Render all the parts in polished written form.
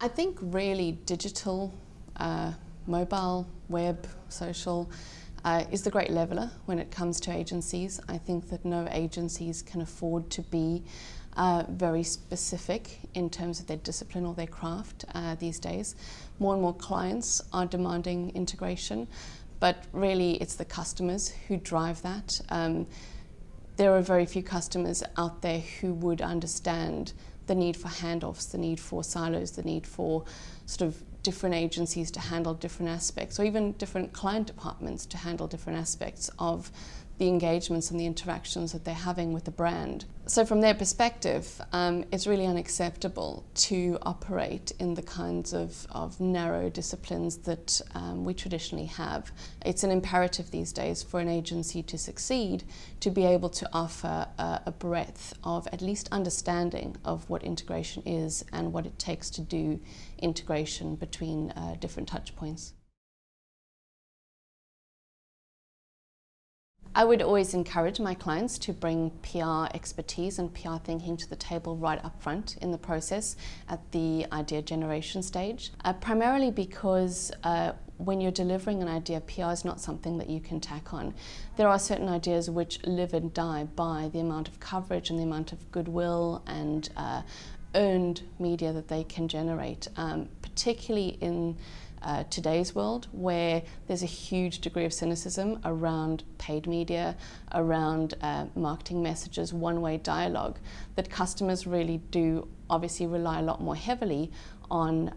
I think really digital, mobile, web, social is the great leveler when it comes to agencies. I think that no agencies can afford to be very specific in terms of their discipline or their craft these days. More and more clients are demanding integration, but really it's the customers who drive that. There are very few customers out there who would understand the need for handoffs, the need for silos, the need for sort of different agencies to handle different aspects, or even different client departments to handle different aspects of the engagements and the interactions that they're having with the brand. So from their perspective, it's really unacceptable to operate in the kinds of narrow disciplines that we traditionally have. It's an imperative these days for an agency to succeed to be able to offer a breadth of at least understanding of what integration is and what it takes to do integration between different touch points. I would always encourage my clients to bring PR expertise and PR thinking to the table right up front in the process at the idea generation stage. Primarily because when you're delivering an idea, PR is not something that you can tack on. There are certain ideas which live and die by the amount of coverage and the amount of goodwill and earned media that they can generate, particularly in today's world, where there's a huge degree of cynicism around paid media, around marketing messages, one-way dialogue, that customers really do obviously rely a lot more heavily on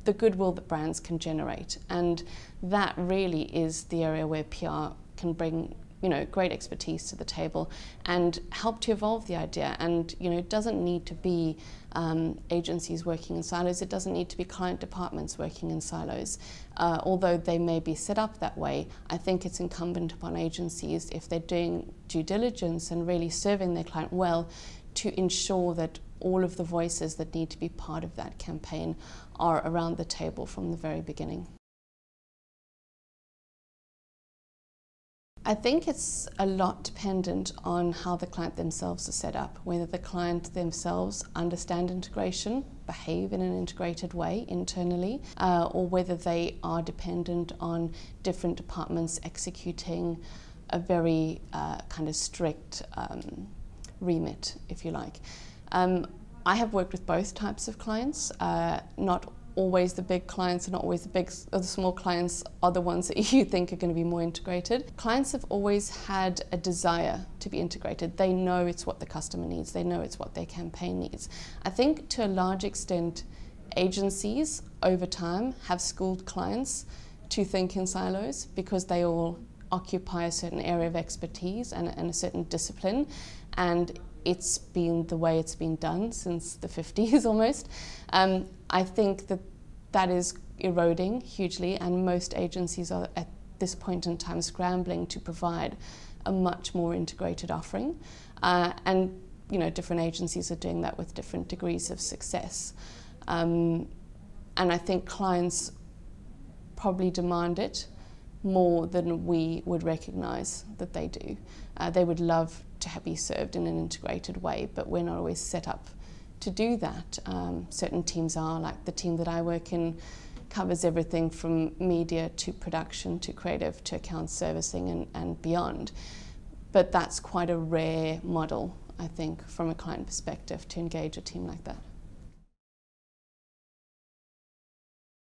the goodwill that brands can generate. And that really is the area where PR can bring great expertise to the table and help to evolve the idea. And it doesn't need to be agencies working in silos, it doesn't need to be client departments working in silos. Although they may be set up that way, I think it's incumbent upon agencies, if they're doing due diligence and really serving their client well, to ensure that all of the voices that need to be part of that campaign are around the table from the very beginning. I think it's a lot dependent on how the client themselves are set up, whether the client themselves understand integration, behave in an integrated way internally, or whether they are dependent on different departments executing a very kind of strict remit, if you like. I have worked with both types of clients, not always the big clients, and not always the small clients are the ones that you think are going to be more integrated. Clients have always had a desire to be integrated. They know it's what the customer needs. They know it's what their campaign needs. I think to a large extent, agencies over time have schooled clients to think in silos because they all occupy a certain area of expertise and a certain discipline, and it's been the way it's been done since the 50s almost. I think that is eroding hugely, and most agencies are at this point in time scrambling to provide a much more integrated offering. And different agencies are doing that with different degrees of success. And I think clients probably demand it more than we would recognise that they do. They would love to be served in an integrated way, but we're not always set up to do that. Certain teams are, like the team that I work in covers everything from media to production to creative to account servicing and beyond. But that's quite a rare model, I think, from a client perspective, to engage a team like that.